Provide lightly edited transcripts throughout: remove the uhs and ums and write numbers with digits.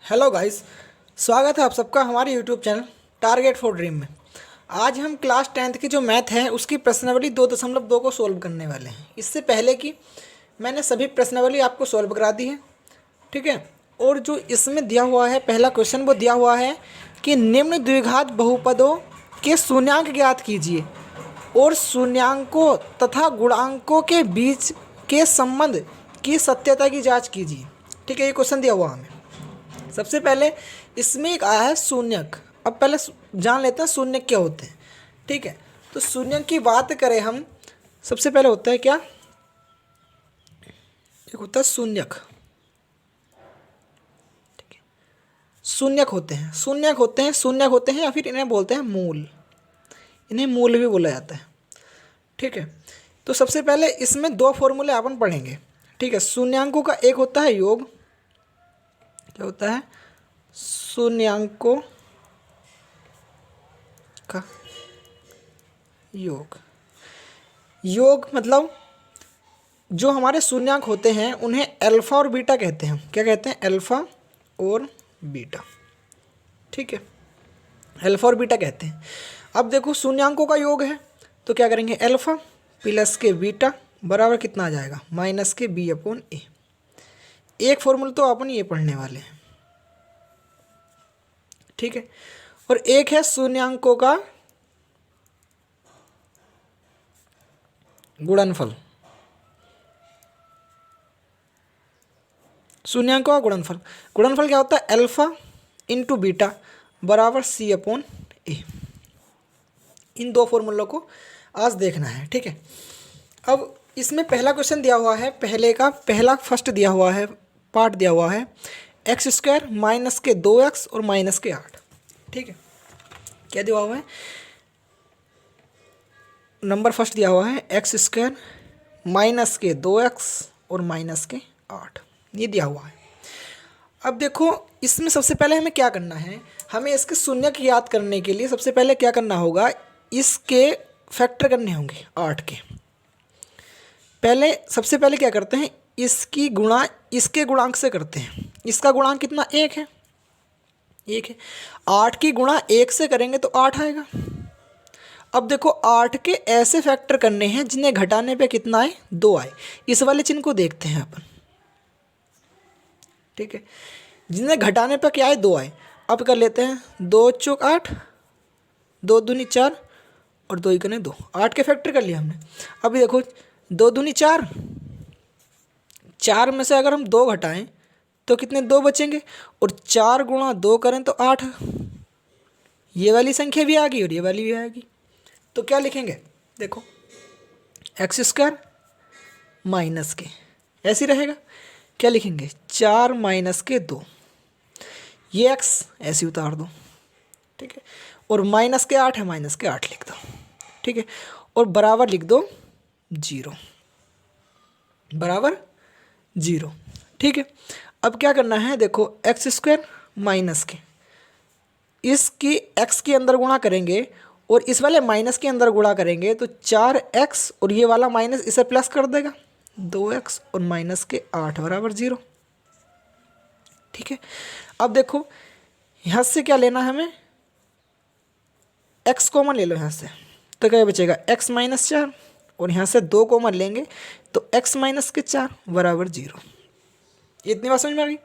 Hello guys, स्वागत है आप सबका हमारे YouTube channel target for dream में। आज हम क्लास 10th की जो मैथ है उसकी प्रश्नावली 2.2 को सोल्व करने वाले हैं। इससे पहले कि मैंने सभी प्रश्नावली आपको सोल्व करा दी है, ठीक है। और जो इसमें दिया हुआ है पहला क्वेश्चन, वो दिया हुआ है कि निम्न द्विघात बहुपदों के शून्यांक ज्ञात कीजिए और शून्यांकों तथा गुणांकों के बीच के संबंध की सत्यता की जाँच कीजिए, ठीक है। ये क्वेश्चन दिया हुआ हमें। सबसे पहले इसमें एक आया है शून्यक। अब पहले जान लेते हैं शून्यक क्या होते हैं, ठीक है। तो शून्यक की बात करें हम, सबसे पहले होता है क्या, एक होता है शून्यक, ठीक है। शून्यक होते हैं, शून्यक होते हैं, शून्यक होते हैं या फिर इन्हें बोलते हैं मूल, इन्हें मूल भी बोला जाता है, ठीक है। तो सबसे पहले इसमें दो फॉर्मूले अपन पढ़ेंगे, ठीक है। शून्यांकों का एक होता है योग, क्या होता है, शून्यांकों का योग। योग मतलब जो हमारे शून्यांक होते हैं उन्हें अल्फा और बीटा कहते हैं। क्या कहते हैं? अल्फा और बीटा, ठीक है। अल्फा और बीटा कहते हैं। अब देखो शून्यांकों का योग है तो क्या करेंगे, अल्फा प्लस के बीटा बराबर कितना आ जाएगा, माइनस के बी अपॉन ए। एक फॉर्मूला तो अपन ये पढ़ने वाले हैं, ठीक है। और एक है शून्यांकों का गुणनफल, शून्यांकों का गुणनफल। गुणनफल क्या होता है, अल्फा इंटू बीटा बराबर सी अपॉन ए। इन दो फॉर्मूलों को आज देखना है, ठीक है। अब इसमें पहला क्वेश्चन दिया हुआ है, पहले का पहला फर्स्ट दिया हुआ है, पार्ट दिया हुआ है एक्स स्क्वायर माइनस के 2x और माइनस के 8, ठीक है। क्या दिया हुआ है, नंबर फर्स्ट दिया हुआ है एक्स स्क्वायर माइनस के 2x और माइनस के 8, ये दिया हुआ है। अब देखो इसमें सबसे पहले हमें क्या करना है, हमें इसके शून्यक याद करने के लिए सबसे पहले क्या करना होगा, इसके फैक्टर करने होंगे 8 के। पहले सबसे पहले क्या करते हैं, इसकी गुणा इसके गुणांक से करते हैं। इसका गुणांक कितना, 1 है, 1 है। 8 की गुणा 1 से करेंगे तो 8 आएगा। अब देखो 8 के ऐसे फैक्टर करने हैं जिन्हें घटाने पे कितना आए, 2 आए। इस वाले चिन्ह को देखते हैं अपन, ठीक है। जिन्हें घटाने पे क्या आए, 2 आए। अब कर लेते हैं 2 चौक 8, 2 दूनी 4 और 2 एकने 2, 8 के फैक्टर कर लिया हमने। अभी देखो 2 दूनी 4, 4 में से अगर हम 2 घटाएं तो कितने 2 बचेंगे, और 4 गुणा 2 करें तो 8। ये वाली संख्या भी आ गई और ये वाली भी आ गई। तो क्या लिखेंगे, देखो एक्स स्क्वायर माइनस के, ऐसे ही रहेगा। क्या लिखेंगे, 4 माइनस के 2, ये एक्स ऐसे उतार दो, ठीक है। और माइनस के 8 है, माइनस के 8 लिख दो, ठीक है। और बराबर लिख दो 0, बराबर 0, ठीक है। अब क्या करना है, देखो एक्स स्क्वायर माइनस के, इसकी एक्स के अंदर गुणा करेंगे और इस वाले माइनस के अंदर गुणा करेंगे तो 4x और ये वाला माइनस इसे प्लस कर देगा, 2x और माइनस के 8 बराबर 0, ठीक है। अब देखो यहाँ से क्या लेना है हमें, x कॉमन ले लो यहाँ से, तो क्या बचेगा x माइनस 4, और यहाँ से 2 कॉमन लेंगे तो x माइनस के 4 बराबर 0। इतनी बात समझ में आ गई।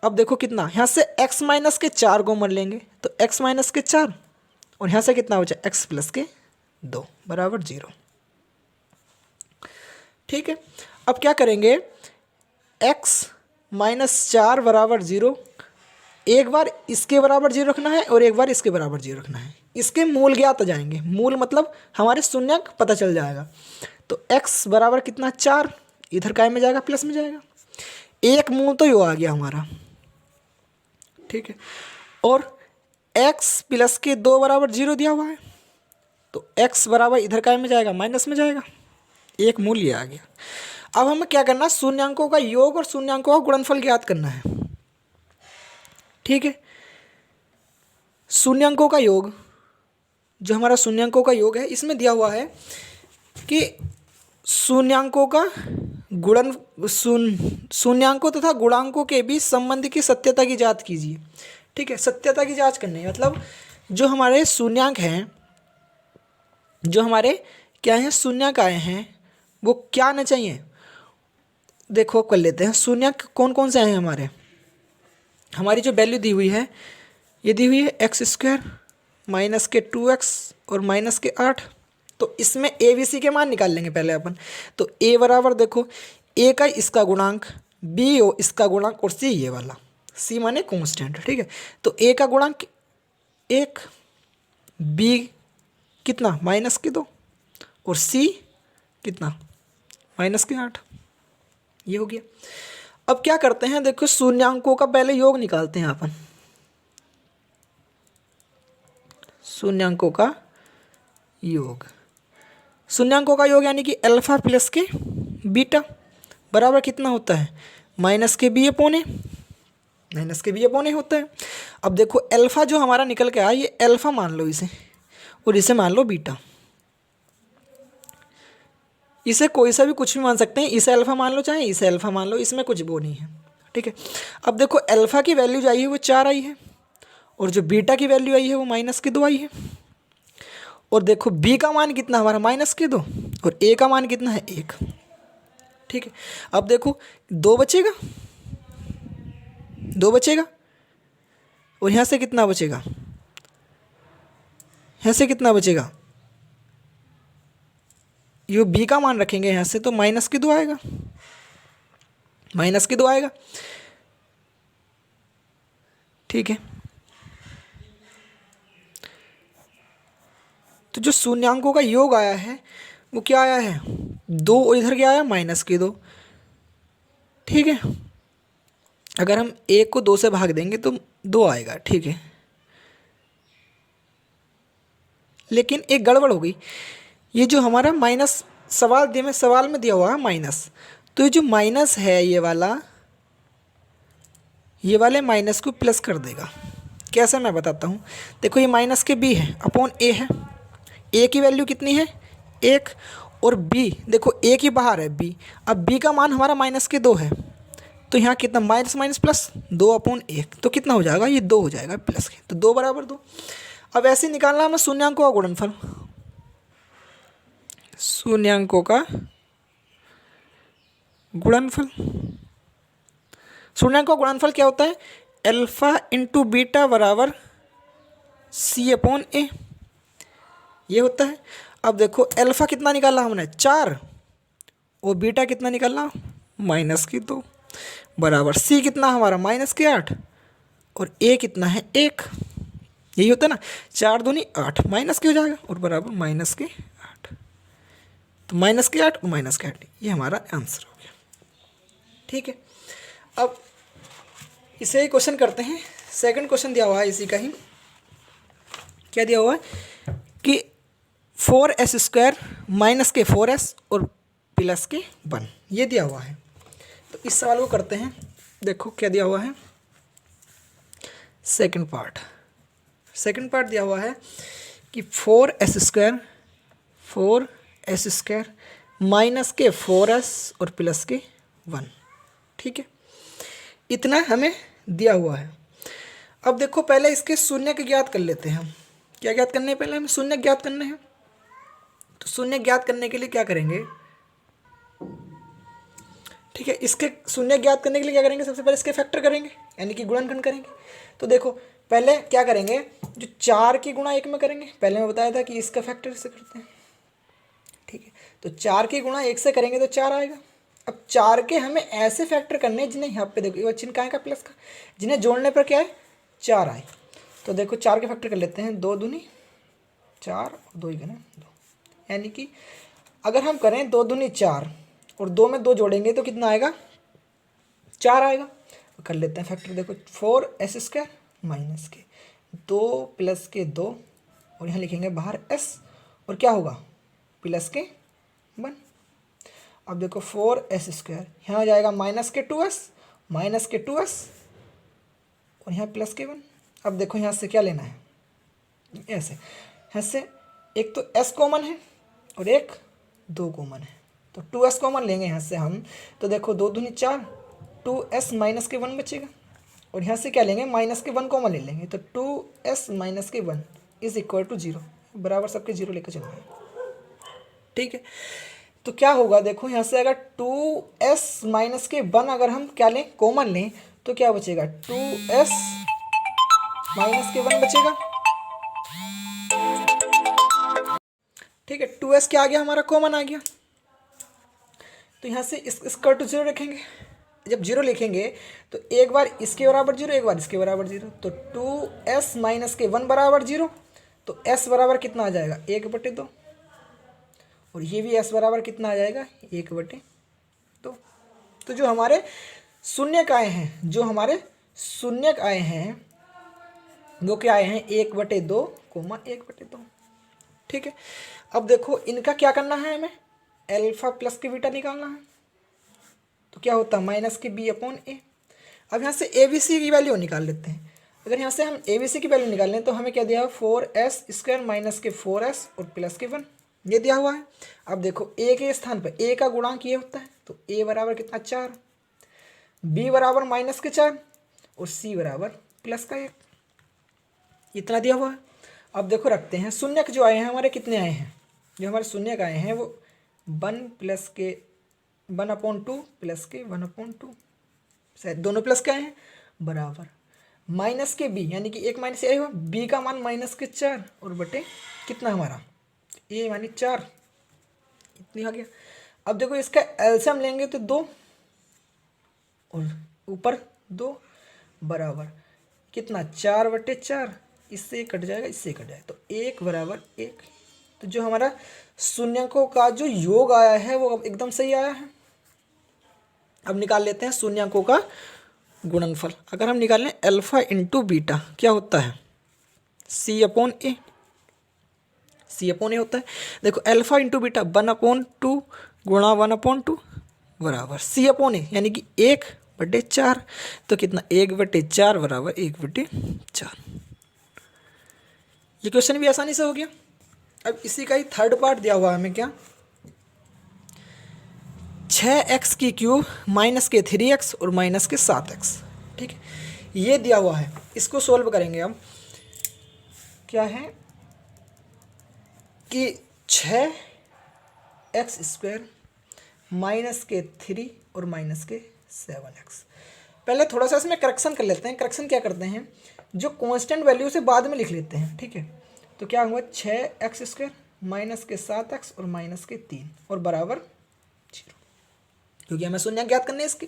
अब देखो कितना, यहाँ से x माइनस के 4 कॉमन लेंगे तो x माइनस के 4, और यहाँ से कितना बचा, x प्लस के 2 बराबर 0, ठीक है। अब क्या करेंगे, x माइनस 4 बराबर 0, एक बार इसके बराबर 0 रखना है और एक बार इसके बराबर 0 रखना है। इसके मूल ज्ञात आ जाएंगे, मूल मतलब हमारे शून्यक पता चल जाएगा। तो x बराबर कितना, 4, इधर काय में जाएगा, प्लस में जाएगा। एक मूल तो यो आ गया हमारा, ठीक है। और x प्लस के 2 बराबर 0 दिया हुआ है, तो x बराबर इधर काय में जाएगा, माइनस में जाएगा। एक मूल ये आ गया। अब हमें क्या करना है, शून्यांकों का योग और शून्यांकों का गुणनफल ज्ञात करना है, ठीक है। शून्यांकों का योग, जो हमारा शून्यांकों का योग है, इसमें दिया हुआ है कि शून्यांकों का गुणन शून्यांकों तथा गुणांकों के बीच संबंध की सत्यता की जांच कीजिए। ठीक है, सत्यता की जांच करनी है, मतलब जो हमारे शून्यांक हैं, जो हमारे क्या हैं शून्यांक आए हैं, वो क्या आना चाहिए। देखो कर लेते हैं, शून्यांक कौन कौन से आए हैं हमारे। हमारी जो वैल्यू दी हुई है, ये दी हुई है x² -2x और -8। तो इसमें ए बी सी के मान निकाल लेंगे पहले अपन। तो a बराबर देखो, a का इसका गुणांक, b हो इसका गुणांक और c ये वाला, c माने कांस्टेंट। ठीक है, तो a का गुणांक 1, b कितना -2 और c कितना -8। ये हो गया। अब क्या करते हैं, देखो शून्यांकों का पहले योग निकालते हैं अपन। शून्यांकों का योग, शून्यांकों का योग यानी कि अल्फा प्लस के बीटा बराबर कितना होता है, -b/a, -b/a होता है। अब देखो अल्फा जो हमारा निकल के आया, ये अल्फा मान लो इसे, और इसे मान लो बीटा। इसे कोई सा भी कुछ भी मान सकते हैं, इसे अल्फा मान लो चाहे इसे अल्फा मान लो, इसमें कुछ वो नहीं है। ठीक है, अब देखो अल्फा की वैल्यू जो आई है वो 4 आई है, और जो बीटा की वैल्यू आई है वो -2 आई है। और देखो b का मान कितना हमारा -2 और a का मान कितना है 1। ठीक है, अब देखो 2 बचेगा, 2 बचेगा, और यहाँ से कितना बचेगा, यहाँ से कितना बचेगा, ये b का मान रखेंगे यहाँ से तो -2 आएगा, -2 आएगा। ठीक है, तो जो शून्यांकों का योग आया है वो क्या आया है 2, और इधर क्या आया -2। ठीक है, अगर हम 1 को 2 से भाग देंगे तो 2 आएगा। ठीक है, लेकिन एक गड़बड़ हो गई, ये जो हमारा माइनस सवाल में दिया हुआ है माइनस, तो ये जो माइनस है ये वाले माइनस को प्लस कर देगा। कैसे मैं बताता हूँ, देखो ये माइनस के b है अपॉन a है, a की वैल्यू कितनी है 1, और b देखो a की बाहर है b, अब b का मान हमारा -2 है, तो यहाँ कितना माइनस माइनस प्लस 2/1, तो कितना हो जाएगा, ये 2 हो जाएगा प्लस के, तो 2 बराबर 2। अब ऐसे निकालना हमें शून्यांकों का गुणनफल। शून्यांकों का गुणनफल, शून्यांकों का गुणनफल क्या होता है, अल्फा इंटू बीटा बराबर c/a, ये होता है। अब देखो अल्फा कितना निकाला हमने 4, और बीटा कितना निकालना -2 बराबर c कितना हमारा -8, और a कितना है 1। यही होता है ना, 4 दूनी 8 माइनस के हो जाएगा और बराबर -8, तो -8 और -8 ये हमारा आंसर हो गया। ठीक है, अब इसे ही क्वेश्चन करते हैं। सेकंड क्वेश्चन दिया हुआ है इसी का ही, क्या दिया हुआ है कि 4s² - 4s और +1 ये दिया हुआ है। तो इस सवाल को करते हैं। देखो क्या दिया हुआ है, सेकंड पार्ट दिया हुआ है कि 4s² -4s और +1। ठीक है, इतना हमें दिया हुआ है। अब देखो पहले इसके शून्य के ज्ञात कर लेते हैं हम। क्या ज्ञात करने हैं, पहले हमें शून्य ज्ञात करने हैं। तो शून्य ज्ञात करने के लिए क्या करेंगे, ठीक है, इसके शून्य ज्ञात करने के लिए क्या करेंगे, सबसे पहले इसके फैक्टर करेंगे, यानी कि गुणनखंड करेंगे। तो देखो पहले क्या करेंगे, जो 4 की गुणा 1 में करेंगे, पहले मैं बताया था कि इसका फैक्टर से करते हैं। ठीक है, तो 4 की गुणा 1 से करेंगे तो 4 आएगा। अब 4 के हमें ऐसे फैक्टर करने हैं जिन्हें यहाँ पे देखो, ये चिन्ह कहाँ का प्लस का, जिन्हें जोड़ने पर क्या है 4 आए। तो देखो 4 के फैक्टर कर लेते हैं, 2 दूनी 4 और 2 ही गुना 2, यानी कि अगर हम करें 2 दूनी 4 और 2 में 2 जोड़ेंगे तो कितना आएगा 4 आएगा। तो कर लेते हैं फैक्टर, देखो 4s² -2 +2 और यहाँ लिखेंगे बाहर s, और क्या होगा +1। अब देखो 4s² यहाँ आ जाएगा -2s और यहाँ +1। अब देखो यहाँ से क्या लेना है, ऐसे यहाँ से एक तो s कॉमन है और एक 2 कॉमन है, तो 2s कॉमन लेंगे यहाँ से हम, तो देखो 2 दूनी 4, 2s माइनस के 1 बचेगा, और यहाँ से क्या लेंगे माइनस के 1 कॉमन ले लेंगे, तो 2s माइनस के 1 इज इक्वल टू 0, बराबर सबके 0 लेकर चलना है। ठीक है, तो क्या होगा देखो यहाँ से अगर 2s माइनस के 1 अगर हम क्या लें कॉमन लें तो क्या बचेगा 2s माइनस के 1 बचेगा। ठीक है, 2s क्या आ गया हमारा कॉमन आ गया, तो यहाँ से इसका टू 0 रखेंगे, जब 0 लिखेंगे तो एक बार इसके बराबर 0 एक बार इसके बराबर 0, तो 2s माइनस के 1 बराबर 0, तो s बराबर कितना आ जाएगा 1/2, और ये भी s बराबर कितना आ जाएगा 1/2। तो जो हमारे शून्यक आए हैं, जो हमारे शून्यक आए हैं वो क्या आए हैं 1/2, 1/2। ठीक है, अब देखो इनका क्या करना है, हमें अल्फा प्लस के बीटा निकालना है, तो क्या होता है माइनस के b/a। अब यहाँ से ए बी सी की वैल्यू निकाल लेते हैं। अगर यहाँ से हम ए बी सी की वैल्यू निकाल लें तो हमें क्या दिया है 4s² माइनस के 4s और प्लस के 1, ये दिया हुआ है। अब देखो ए के स्थान पर ए का गुणांक ये होता है, तो ए बराबर कितना 4, बी बराबर माइनस के 4 और सी बराबर प्लस का 1, इतना दिया हुआ है। अब देखो रखते हैं शून्यक जो आए हैं हमारे कितने आए हैं, जो हमारे शून्यक आए हैं वो 1 प्लस के 1/2 प्लस के 1/2, शायद दोनों प्लस के आए हैं, बराबर माइनस के बी यानी कि एक माइनस ए हुआ, बी का मान माइनस के 4 और बटे कितना हमारा ए यानी 4, इतनी आ गया। अब देखो इसका एलसीएम लेंगे तो 2 और ऊपर 2 बराबर कितना 4/4, इससे कट जाएगा इससे कट जाएगा, तो 1 बराबर 1। तो जो हमारा शून्यकों का जो योग आया है वो अब एकदम सही आया है। अब निकाल लेते हैं शून्यकों का गुणनफल। अगर हम निकालें अल्फा इंटू बीटा क्या होता है c/a, c/a होता है। देखो अल्फा इंटू बीटा 1/2 गुणा 1/2 बराबर c/a यानी कि 1/4, तो कितना 1/4 बराबर 1/4। ये क्वेश्चन भी आसानी से हो गया। अब इसी का ही थर्ड पार्ट दिया हुआ है हमें क्या 6x³ माइनस के 3x और माइनस के 7x। ठीक है, ये दिया हुआ है, इसको सोल्व करेंगे हम। क्या है कि 6x² माइनस के 3 और माइनस के 7x। पहले थोड़ा सा इसमें करेक्शन कर लेते हैं। करेक्शन क्या करते हैं, जो कांस्टेंट वैल्यू से बाद में लिख लेते हैं। ठीक है, तो क्या हुआ 6x² माइनस के 7x और माइनस के 3 और बराबर 0, क्योंकि हमें शून्य ज्ञात करने इसकी।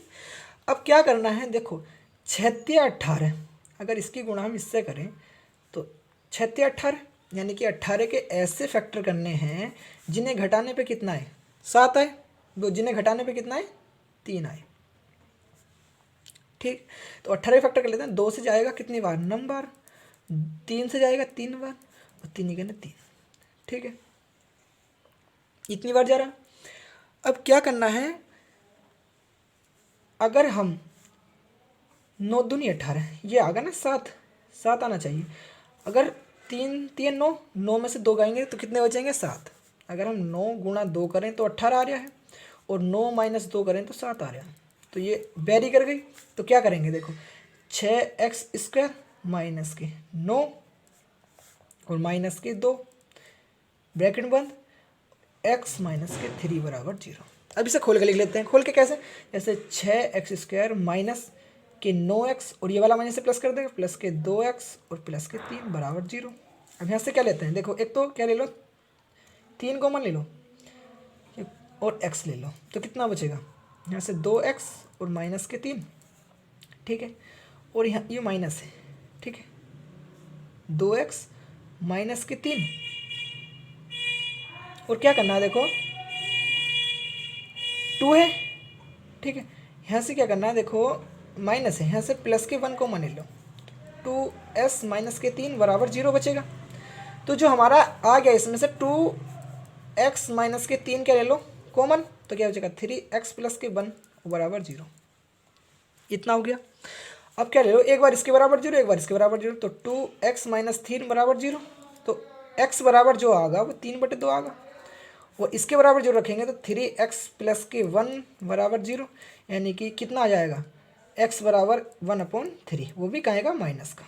अब क्या करना है देखो 6 18, अगर इसकी गुणा हम इससे करें तो 6 18 यानी कि 18 के ऐसे फैक्टर करने हैं जिन्हें घटाने पे कितना है 7 आए, जिन्हें घटाने पे कितना है 3 आए। ठीक, तो 18 फैक्टर कर लेते हैं। 2 से जाएगा कितनी बार 9 बार, 3 से जाएगा 3 बार और 3 के 3। ठीक है, इतनी बार जा रहा। अब क्या करना है, अगर हम 9 दूनी 18 ये आगा ना 7 आना चाहिए। अगर 3 3 9, 9 में से 2 गाएंगे तो कितने बचेंगे 7। अगर हम 9 गुणा 2 करें तो 18 आ रहा है और 9 माइनस 2 करें तो 7 आ रहा है, तो ये वेरी कर गई। तो क्या करेंगे देखो 6x² माइनस के 9 और माइनस के 2 ब्रैकेट बंद x माइनस के 3 बराबर 0। अब इसे खोल के लिख लेते हैं। खोल के कैसे, जैसे 6x² माइनस के 9x और ये वाला माइनस से प्लस कर देगा प्लस के 2x और प्लस के 3 बराबर 0। अब यहाँ से क्या लेते हैं देखो, एक तो क्या ले लो 3 कॉमन ले लो और x ले लो, तो कितना बचेगा यहाँ से 2x और माइनस के 3। ठीक है, और यहाँ ये माइनस है। ठीक है, 2x माइनस के 3 और क्या करना है देखो 2 है। ठीक है, यहाँ से क्या करना है देखो माइनस है, यहाँ से प्लस के 1 कॉमन ले लो, 2s माइनस के 3 बराबर 0 बचेगा। तो जो हमारा आ गया इसमें से 2x माइनस के 3 क्या ले लो कॉमन, तो क्या बचेगा 3x प्लस के 1 बराबर 0, इतना हो गया। अब क्या ले लो, एक बार इसके बराबर 0 एक बार इसके बराबर 0, तो 2x माइनस 3 बराबर 0, तो x बराबर जो आगा वो 3/2 आगा और इसके बराबर जो रखेंगे तो 3x प्लस के 1 बराबर 0, यानी कि कितना आ जाएगा x बराबर 1/3, वो भी कहेगा माइनस का।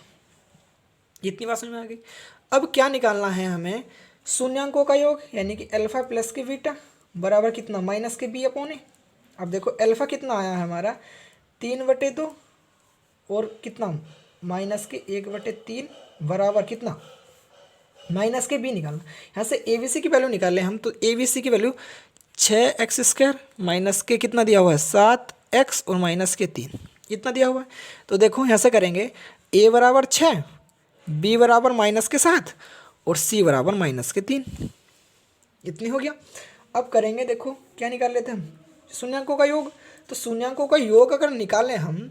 इतनी बात समझ में आ गई। अब क्या निकालना है हमें, शून्यांकों का योग, यानी कि अल्फा प्लस के बीटा बराबर कितना माइनस के b/a। अब देखो अल्फा कितना आया है हमारा 3/2 और कितना माइनस के 1/3 बराबर कितना माइनस के b निकालना। यहाँ से ए बी सी की वैल्यू निकाल लें हम, तो ए बी सी की वैल्यू 6x² माइनस के कितना दिया हुआ है 7x और माइनस के 3 इतना दिया हुआ है। तो देखो यहाँ से करेंगे a बराबर 6, b बराबर माइनस के 7 और c बराबर माइनस के 3, इतनी हो गया। अब करेंगे देखो क्या निकाल लेते हैं हम, शून्यांकों का योग। तो शून्यांकों का योग अगर निकालें हम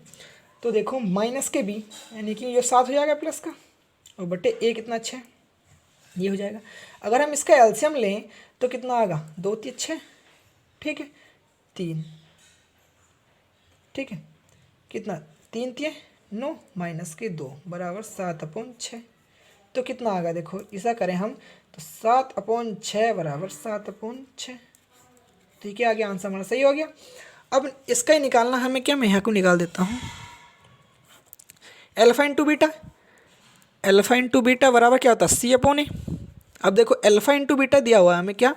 तो देखो माइनस के b यानी कि ये 7 हो जाएगा प्लस का, और बटे a कितना 6 ये हो जाएगा। अगर हम इसका एलसीएम लें तो कितना आएगा 2 3 6, ठीक है 3, ठीक है कितना 3 3 9 माइनस के 2 बराबर 7/6। तो कितना आएगा देखो ऐसा करें हम तो 7/6 बराबर 7/6। ठीक है, आगे आंसर हमारा सही हो गया। अब इसका ही निकालना हमें, क्या मैं यहाँ को निकाल देता हूँ, alpha into beta, alpha into beta बराबर क्या होता है c/a। अब देखो अल्फा इंटू बीटा दिया हुआ है हमें क्या,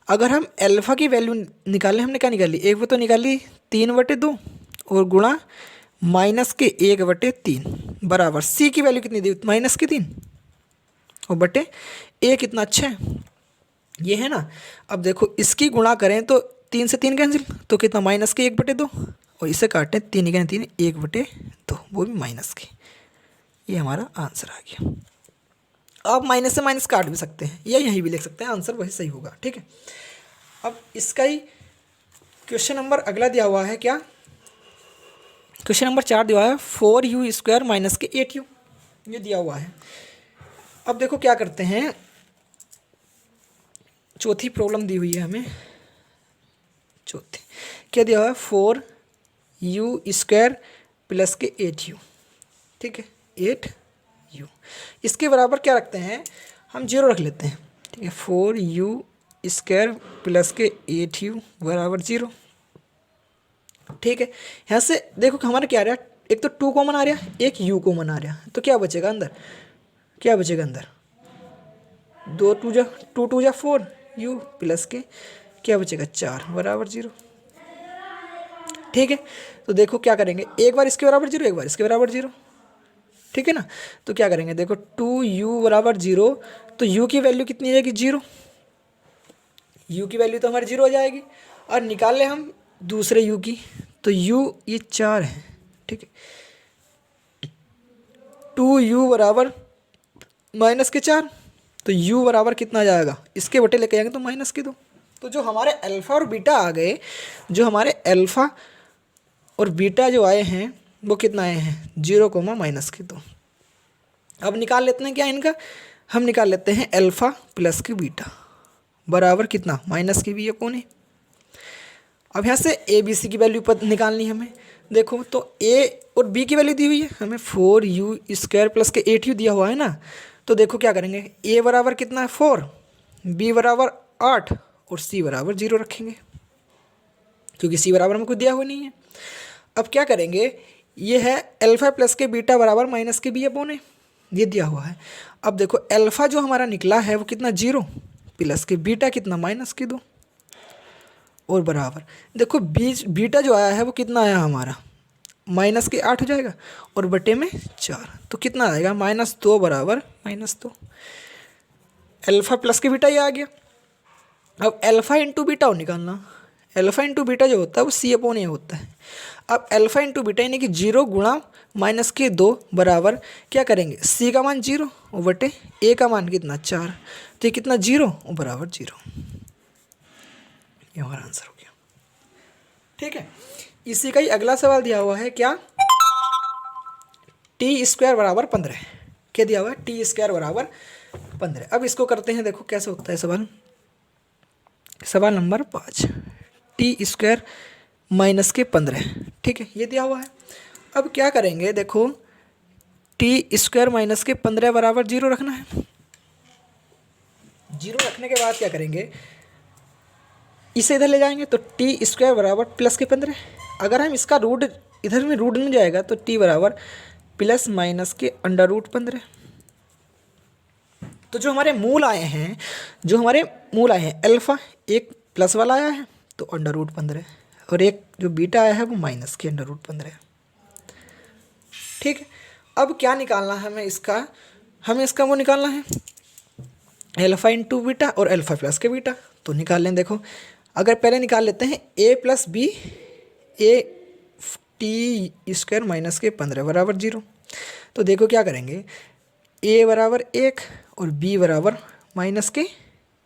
अगर हम अल्फा की वैल्यू निकालें, हमने क्या निकाली एक वो तो निकाली 3/2 और गुणा माइनस के 1/3 बराबर c की वैल्यू कितनी दी माइनस के 3 और बटे a कितना 6 ये है ना। अब देखो इसकी गुणा करें तो 3 से 3 कैंसिल, तो कितना माइनस के 1/2 और इसे काटें 3 के 3 1/2 वो भी माइनस के। ये हमारा आंसर आ गया। आप माइनस से माइनस काट भी सकते हैं या यहीं भी लिख सकते हैं, आंसर वही सही होगा। ठीक है, अब इसका ही क्वेश्चन नंबर अगला दिया हुआ है, क्या क्वेश्चन नंबर 4 दिया हुआ है 4u² माइनस के 8u, ये दिया हुआ है। अब देखो क्या करते हैं, चौथी प्रॉब्लम दी हुई है हमें, चौथी क्या दिया हुआ है 4u² प्लस के 8u, ठीक है 8u, इसके बराबर क्या रखते हैं हम 0 रख लेते हैं। ठीक है 4u² प्लस के 8u बराबर 0। ठीक है, यहाँ से देखो हमारा क्या आ रहा है, एक तो 2 कॉमन आ रहा है, एक u कॉमन आ रहा है, तो क्या बचेगा अंदर, क्या बचेगा अंदर 2 2 जा 4 u प्लस के क्या बचेगा 4 बराबर 0। ठीक है, तो देखो क्या करेंगे, एक बार इसके बराबर 0 एक बार इसके बराबर 0, ठीक है ना। तो क्या करेंगे देखो 2u बराबर 0, तो u की वैल्यू कितनी आ जाएगी 0, u की वैल्यू तो हमारी 0 हो जाएगी। और निकाल ले हम दूसरे u की, तो u ये 4 है, ठीक है 2u बराबर माइनस के 4, तो u बराबर कितना आ जाएगा, इसके बटे लेके जाएंगे तो माइनस के 2। तो जो हमारे अल्फ़ा और बीटा आ गए, जो हमारे अल्फ़ा और बीटा जो आए हैं वो कितना आए हैं 0 माइनस के 2। अब निकाल लेते हैं क्या इनका, हम निकाल लेते हैं अल्फ़ा प्लस के बीटा बराबर कितना माइनस के b/a। अब यहाँ से ए बी सी की वैल्यू पर निकालनी है हमें। देखो तो a और b की वैल्यू दी हुई है हमें 4u² प्लस के 8u दिया हुआ है ना। तो देखो क्या करेंगे, a बराबर कितना है 4, b बराबर 8 और c बराबर 0 रखेंगे, क्योंकि c बराबर हमें कुछ दिया हुआ नहीं है। अब क्या करेंगे, ये है अल्फ़ा प्लस के बीटा बराबर माइनस के b/a, ये दिया हुआ है। अब देखो अल्फ़ा जो हमारा निकला है वो कितना 0 प्लस के बीटा कितना माइनस के 2 और बराबर देखो बीटा जो आया है वो कितना आया हमारा माइनस के 8 हो जाएगा और बटे में 4, तो कितना आएगा -2 बराबर -2। अल्फ़ा प्लस के बीटा ये आ गया। अब अल्फ़ा इंटू बीटा हो निकालना, अल्फ़ा इंटू बीटा जो होता है वो c/a होता है। अब अल्फ़ा इंटू बीटा यानी कि 0 गुणा माइनस के 2 बराबर क्या करेंगे, c का मान 0 और बटे a का मान कितना 4, तो ये कितना 0 और बराबर 0। ये हमारा आंसर हो गया। ठीक है, इसी का ही अगला सवाल दिया हुआ है, क्या t² बराबर 15, क्या दिया हुआ है t² बराबर 15। अब इसको करते हैं, देखो कैसे होता है सवाल। सवाल नंबर 5 t² माइनस के 15, ठीक है ये दिया हुआ है। अब क्या करेंगे, देखो t² माइनस के 15 बराबर 0 रखना है। 0 रखने के बाद क्या करेंगे, इसे इधर ले जाएंगे तो टी स्क्वायर बराबर प्लस के 15। अगर हम इसका रूट इधर में रूट में जाएगा तो टी बराबर प्लस माइनस के अंडर रूट 15। तो जो हमारे मूल आए हैं अल्फ़ा, एक प्लस वाला आया है तो अंडर रूट 15, और एक जो बीटा आया है वो माइनस के अंडर रूट 15। ठीक है, अब क्या निकालना है हमें इसका वो निकालना है अल्फ़ा इंटू बीटा और अल्फ़ा प्लस के बीटा। तो निकाल लें। देखो, अगर पहले निकाल लेते हैं A plus B, A T square minus के 15 बराबर 0। तो देखो क्या करेंगे, ए बराबर 1 और बी बराबर माइनस के,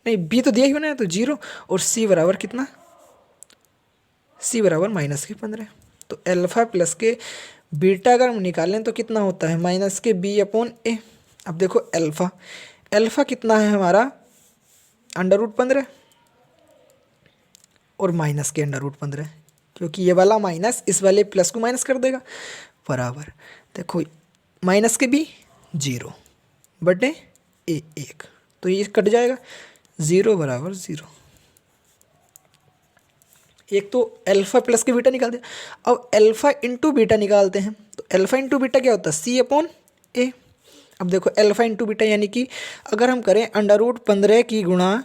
नहीं बी तो दिया ही होना है तो 0, और सी बराबर कितना, सी बराबर माइनस के 15। तो अल्फ़ा प्लस के बीटा अगर हम निकालें तो कितना होता है, माइनस के बी अपॉन ए। अब देखो अल्फ़ा कितना है हमारा, अंडर रूट 15 और माइनस के अंडर रूट 15, क्योंकि ये वाला माइनस इस वाले प्लस को माइनस कर देगा, बराबर देखो माइनस के बी 0 बटे ए 1, तो ये कट जाएगा, 0 बराबर 0। एक तो अल्फ़ा प्लस के बीटा निकाल दिया। अब अल्फ़ा इंटू बीटा निकालते हैं। तो अल्फ़ा इंटू बीटा क्या होता है, सी अपॉन ए। अब देखो अल्फ़ा इंटू बीटा यानी कि अगर हम करें अंडर रूट 15 की गुणा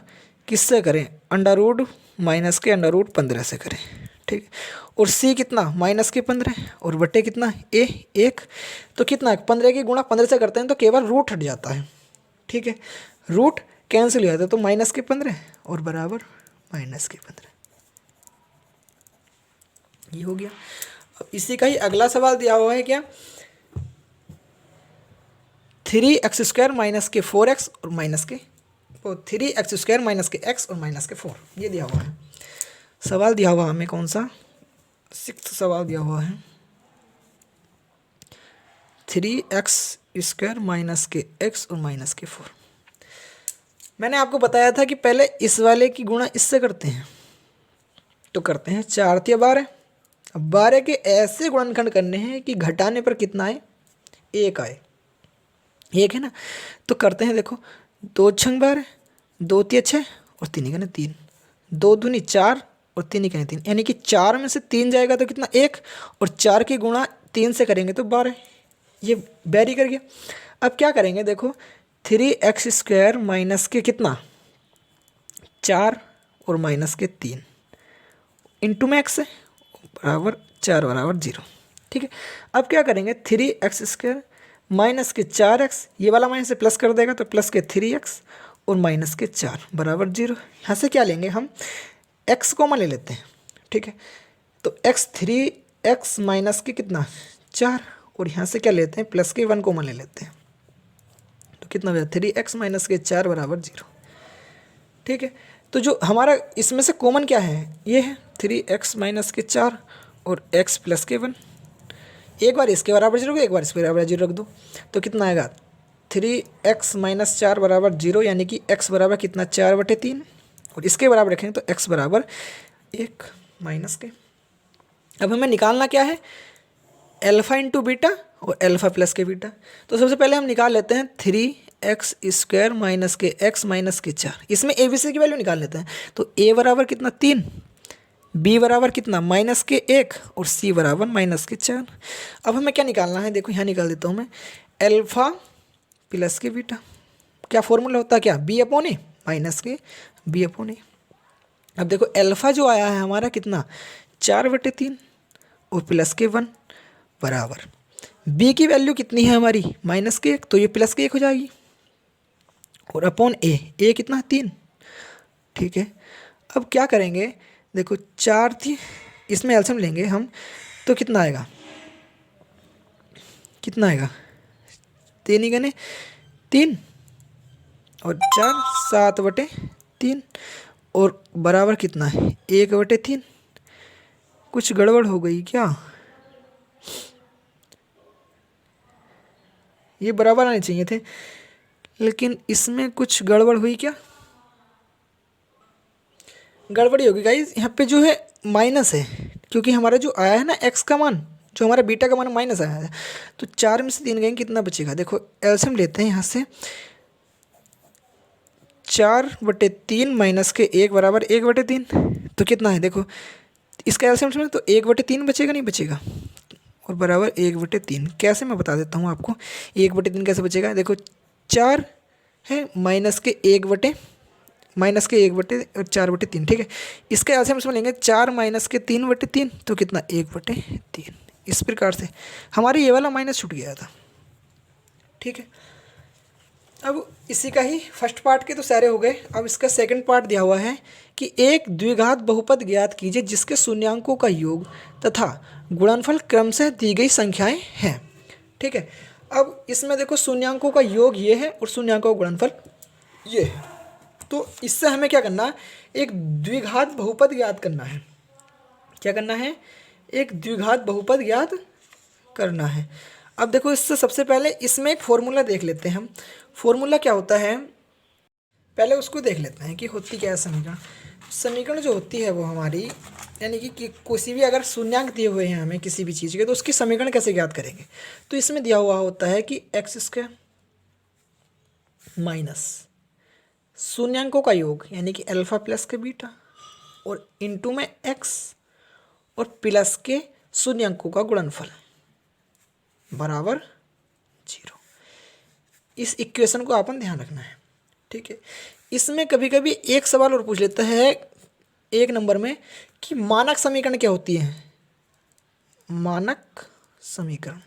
किससे करें, अंडर रूट माइनस के अंडर रूट 15 से करें। ठीक, और सी कितना, माइनस के 15, और बटे कितना ए 1। तो कितना 15 की गुणा 15 से करते हैं तो केवल रूट हट जाता है। ठीक है, रूट कैंसिल हो जाता है, तो माइनस के 15 और बराबर माइनस के 15, ये हो गया। अब इसी का ही अगला सवाल दिया हुआ है क्या, 3x² माइनस के 4x और माइनस के 3x² माइनस के x और माइनस के 4, ये दिया हुआ है। सवाल दिया हुआ हमें कौन सा, 6th सवाल दिया हुआ है, 3x² माइनस के x और माइनस के 4। मैंने आपको बताया था कि पहले इस वाले की गुणा इससे करते हैं, तो करते हैं 4 × 12। अब 12 के ऐसे गुणनखंड करने हैं कि घटाने पर कितना आए, 1 आए, 1 है ना। तो करते हैं, देखो 2 × 12, 2 × 6 और 3 × 3, 2 दूनी 4 और 3 × 3, यानी कि 4 में से 3 जाएगा तो कितना 1, और 4 की गुणा 3 से करेंगे तो 12, ये बैरी कर गया। अब क्या करेंगे, देखो 3x² माइनस के कितना 4 और माइनस के 3 इंटू में x है बराबर 4 बराबर 0। ठीक है, अब क्या करेंगे, 3x² माइनस के 4x, ये वाला माइनस से प्लस कर देगा तो प्लस के 3x और माइनस के 4 बराबर 0। यहाँ से क्या लेंगे हम, x कॉमन ले लेते हैं। ठीक है, तो 3x माइनस के कितना 4, और यहाँ से क्या लेते हैं, प्लस के 1 कॉमन ले लेते हैं, तो कितना हो 3x माइनस के 4 बराबर 0। ठीक है, तो जो हमारा इसमें से कॉमन क्या है, ये है 3x माइनस के 4 और x प्लस के 1। एक बार इसके बराबर 0 एक बार इसके बराबर 0 रख दो, तो कितना आएगा 3x माइनस 4 बराबर 0, यानी कि x बराबर कितना 4/3, और इसके बराबर रखेंगे तो x बराबर 1 माइनस के। अब हमें निकालना क्या है, अल्फ़ा इंटू बीटा और अल्फ़ा प्लस के बीटा। तो सबसे पहले हम निकाल लेते हैं 3x² माइनस के x माइनस के 4, इसमें ए बी सी की वैल्यू निकाल लेते हैं। तो a बराबर कितना 3, b बराबर कितना माइनस के 1 और c बराबर माइनस के 4। अब हमें क्या निकालना है, देखो यहाँ निकाल देता हूँ मैं, अल्फ़ा प्लस के बीटा। क्या फॉर्मूला होता है, क्या b/a माइनस के b/a। अब देखो अल्फ़ा जो आया है हमारा कितना 4/3 और प्लस के 1 बराबर b की वैल्यू कितनी है हमारी माइनस के 1, तो ये प्लस के 1 हो जाएगी, और अपॉन a कितना 3। ठीक है, अब क्या करेंगे, देखो 4 थी, इसमें एलसीएम लेंगे हम तो कितना आएगा, 3 × 3 और 4 7/3 और बराबर कितना है 1/3। कुछ गड़बड़ हो गई क्या, ये बराबर आने चाहिए थे, लेकिन इसमें कुछ गड़बड़ हुई क्या, गड़बड़ी होगी गाइस। यहाँ पे जो है माइनस है, क्योंकि हमारा जो आया है ना x का मान, जो हमारा बीटा का मान माइनस आया है, तो 4 में से 3 गए कितना बचेगा, देखो एलसीएम लेते हैं यहाँ से, 4/3 माइनस के 1 बराबर 1/3। तो कितना है देखो, इसका एलसीएम में तो 1/3 बचेगा, नहीं बचेगा, और बराबर 1/3। कैसे मैं बता देता हूँ आपको 1/3 कैसे बचेगा। देखो 4 है माइनस के 1/, माइनस के 1/, और 4/3, ठीक है। इसका एलसीएम में लेंगे 4 माइनस के 3/3, तो कितना 1/3। इस प्रकार से हमारी ये वाला माइनस छूट गया था, ठीक है। अब इसी का ही फर्स्ट पार्ट के तो सारे हो गए। अब इसका सेकंड पार्ट दिया हुआ है कि एक द्विघात बहुपद ज्ञात कीजिए जिसके शून्यांकों का योग तथा गुणनफल क्रमशः दी गई संख्याएं हैं, ठीक है। अब इसमें देखो शून्यांकों का योग ये है और शून्यांकों का गुणनफल ये है। तो इससे हमें क्या करना है, एक द्विघात बहुपद ज्ञात करना है। क्या करना है, एक द्विघात बहुपद ज्ञात करना है। अब देखो इससे सबसे पहले इसमें एक फॉर्मूला देख लेते हैं हम। फॉर्मूला क्या होता है, पहले उसको देख लेते हैं कि होती क्या है समीकरण। समीकरण जो होती है वो हमारी, यानी कि किसी भी अगर शून्यांक दिए हुए हैं हमें किसी भी चीज़ के, तो उसकी समीकरण कैसे ज्ञात करेंगे। तो इसमें दिया हुआ होता है कि x² माइनस शून्यांकों का योग यानी कि अल्फा प्लस के बीटा और इंटू में x और प्लस के शून्यांकों का गुणनफल बराबर 0। इस इक्वेशन को अपन ध्यान रखना है, ठीक है। इसमें कभी कभी एक सवाल और पूछ लेता है एक नंबर में कि मानक समीकरण क्या होती है। मानक समीकरण,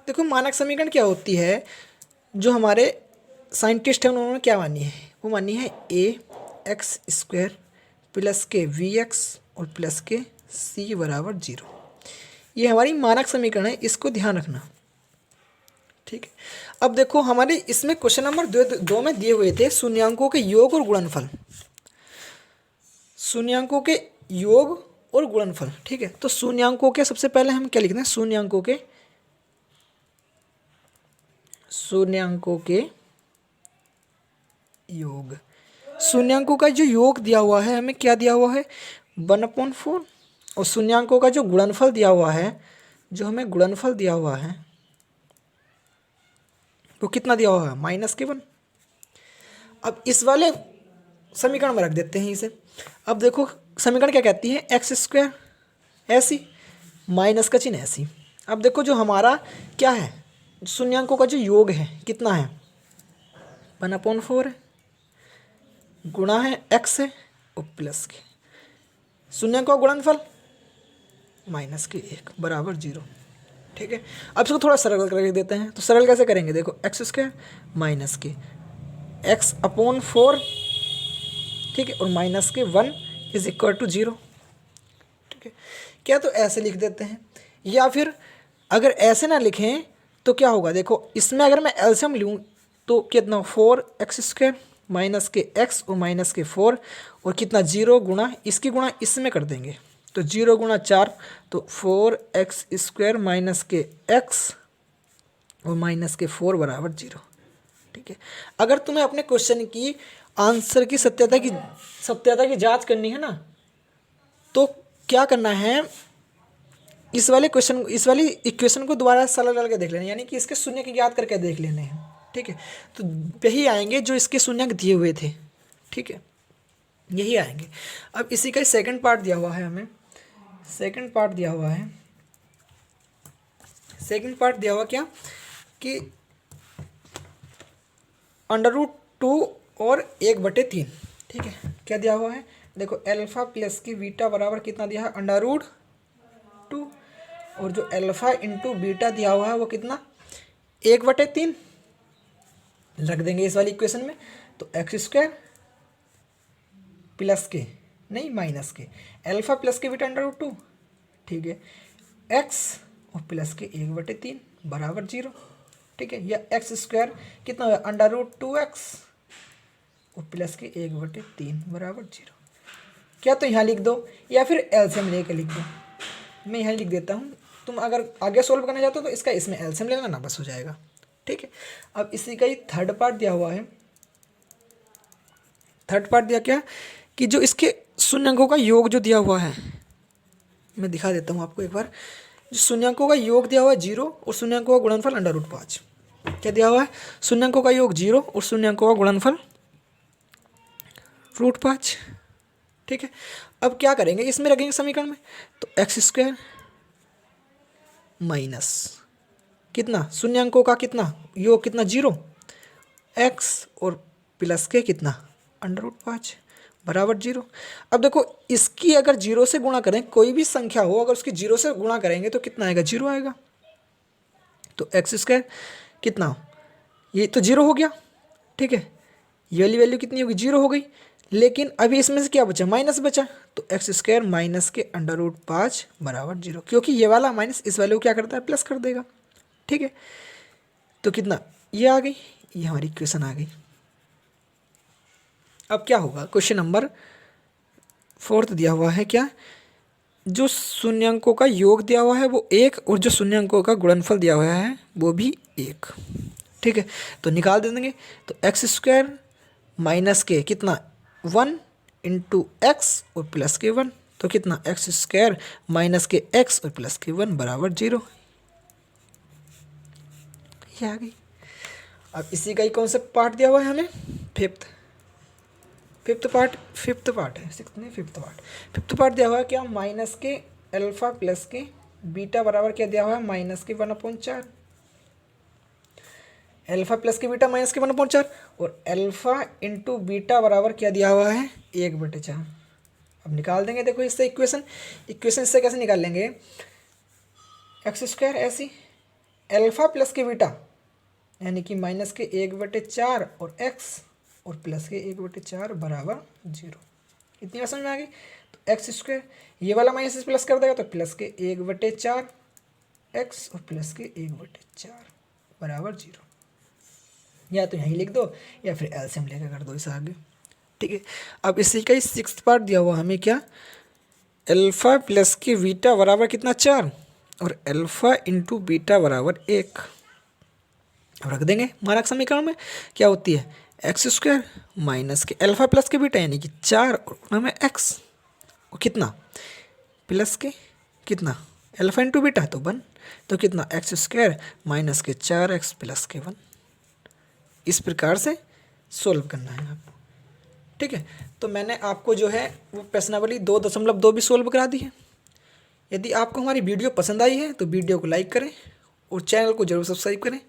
देखो मानक समीकरण क्या होती है, जो हमारे साइंटिस्ट हैं उन्होंने क्या मानी है, वो मानी है ax² प्लस के vx और प्लस के c बराबर 0। ये हमारी मानक समीकरण है, इसको ध्यान रखना, ठीक है। अब देखो हमारे इसमें क्वेश्चन नंबर 2 में दिए हुए थे शून्यांकों के योग और गुणनफल, शून्यांकों के योग और गुणनफल, ठीक है। तो शून्यांकों के सबसे पहले हम क्या लिखते हैं, शून्यांकों के योग। शून्यांकों का जो योग दिया हुआ है हमें क्या दिया हुआ है 1/4, और शून्यांकों का जो गुणनफल दिया हुआ है, जो हमें गुणनफल दिया हुआ है वो कितना दिया हुआ है -1। अब इस वाले समीकरण में रख देते हैं इसे। अब देखो समीकरण क्या कहती है, x² ऐसी माइनस का चिन्ह ऐसी। अब देखो जो हमारा क्या है, शून्यांकों का जो योग है कितना है 1/4 है, गुणा है x है और प्लस के शून्यांकों का गुणनफल -1 बराबर 0, ठीक है। अब इसको थोड़ा सरल करके देते हैं। तो सरल कैसे करेंगे, देखो x² माइनस के x/4, ठीक है, और माइनस के 1 = 0, ठीक है। क्या तो ऐसे लिख देते हैं, या फिर अगर ऐसे ना लिखें तो क्या होगा, देखो इसमें अगर मैं एलसीएम लूँ तो कितना 4x² माइनस के x और माइनस के 4 और कितना 0 गुणा इसकी गुणा इसमें कर देंगे, तो 0 गुणा 4 तो 4x² माइनस के x और माइनस के 4 बराबर 0, ठीक है। अगर तुम्हें अपने क्वेश्चन की आंसर की सत्यता की जांच करनी है ना, तो क्या करना है, इस वाले इक्वेशन को दोबारा सरल करके देख लेना, यानी कि इसके शून्य की ज्ञात करके देख लेने हैं, ठीक है। तो यही आएंगे जो इसके शून्य दिए हुए थे, ठीक है, यही आएंगे। अब इसी का सेकंड पार्ट दिया हुआ है हमें, सेकंड पार्ट दिया हुआ क्या कि √2 और 1/3, ठीक है। क्या दिया हुआ है, देखो अल्फा प्लस की बीटा बराबर कितना दिया है √2, और जो अल्फा इंटू बीटा दिया हुआ है वो कितना 1/3 रख देंगे इस वाली इक्वेशन में। तो x² प्लस के नहीं माइनस के अल्फा प्लस के बीटा √2, ठीक है, x और प्लस के 1/3 बराबर 0, ठीक है। या x² कितना √2x और प्लस के 1/3 बराबर 0। क्या तो यहाँ लिख दो या फिर एलसीएम लेके लिख दो, मैं यहाँ लिख देता हूँ। तुम अगर आगे सोल्व करना चाहते हो तो इसका इसमें एलसीएम लेना ना, बस हो जाएगा, ठीक है। अब इसी का ही थर्ड पार्ट दिया हुआ है। थर्ड पार्ट दिया क्या कि जो इसके शून्यांकों का योग जो दिया हुआ है, मैं दिखा देता हूँ आपको एक बार। जो शून्यांकों का योग दिया हुआ है 0 और शून्यांकों का गुणनफल √5, क्या दिया हुआ है, शून्यांकों का योग 0 और शून्यांकों का गुणनफल √5। ठीक है, अब क्या करेंगे, इसमें रखेंगे समीकरण में, तो x² माइनस कितना, शून्यांकों का कितना योग कितना 0, x और प्लस के कितना √5 बराबर 0। अब देखो इसकी अगर 0 से गुणा करें, कोई भी संख्या हो अगर उसकी 0 से गुणा करेंगे तो कितना आएगा, 0 आएगा। तो x² कितना, ये तो 0 हो गया। ठीक है, ये वाली वैल्यू कितनी होगी, 0 हो गई। लेकिन अभी इसमें से क्या बचा, माइनस बचा, तो x² माइनस के √5 बराबर 0, क्योंकि ये वाला माइनस इस वैल्यू को क्या करता है, प्लस कर देगा। ठीक है, तो कितना, ये आ गई, ये हमारी इक्वेशन आ गई। अब क्या होगा, क्वेश्चन नंबर 4 दिया हुआ है क्या, जो शून्यांकों का योग दिया हुआ है वो 1 और जो शून्यांकों का गुणनफल दिया हुआ है वो भी 1। ठीक है, तो निकाल देंगे, तो x² माइनस के कितना 1 इंटू एक्स और प्लस के 1, तो कितना x² माइनस के x और प्लस के 1 बराबर 0। ये आ गई। अब इसी का ही कौन सा पार्ट दिया हुआ है हमें, फिफ्थ पार्ट है, सिक्स नहीं फिफ्थ पार्ट दिया हुआ है क्या, माइनस के अल्फा प्लस के बीटा बराबर क्या दिया हुआ है, -के 1/4। अल्फा प्लस के बीटा माइनस के 1/4 और अल्फा इंटू बीटा बराबर क्या दिया हुआ है, 1/4। अब निकाल देंगे, देखो इससे इक्वेशन इससे कैसे निकाल लेंगे, x² ऐसी अल्फा प्लस के बीटा यानी कि माइनस के 1/4 और x और प्लस के 1/4 बराबर 0। इतनी बात समझ में आ गई। तो x², ये वाला माइनस से प्लस कर देगा तो प्लस के 1/4 x और प्लस के 1/4 बराबर 0। या तो यहीं लिख दो या फिर एलसीएम लेकर कर दो इसे आगे। ठीक है, अब इसी का ही सिक्स्थ पार्ट दिया हुआ हमें क्या, अल्फा प्लस के बीटा बराबर कितना 4 और अल्फा इंटू बीटा बराबर 1। अब रख देंगे मानक समीकरण में, क्या होती है x² माइनस के अल्फा प्लस के बीटा यानी कि 4 और गुणा में x और कितना प्लस के कितना अल्फा इंटू बीटा तो 1, तो कितना x² माइनस के 4x प्लस के 1। इस प्रकार से सोल्व करना है आपको। ठीक है, तो मैंने आपको जो है वो प्रश्नावली 2.2 भी सोल्व करा दी है। यदि आपको हमारी वीडियो पसंद आई है तो वीडियो को लाइक करें और चैनल को जरूर सब्सक्राइब करें।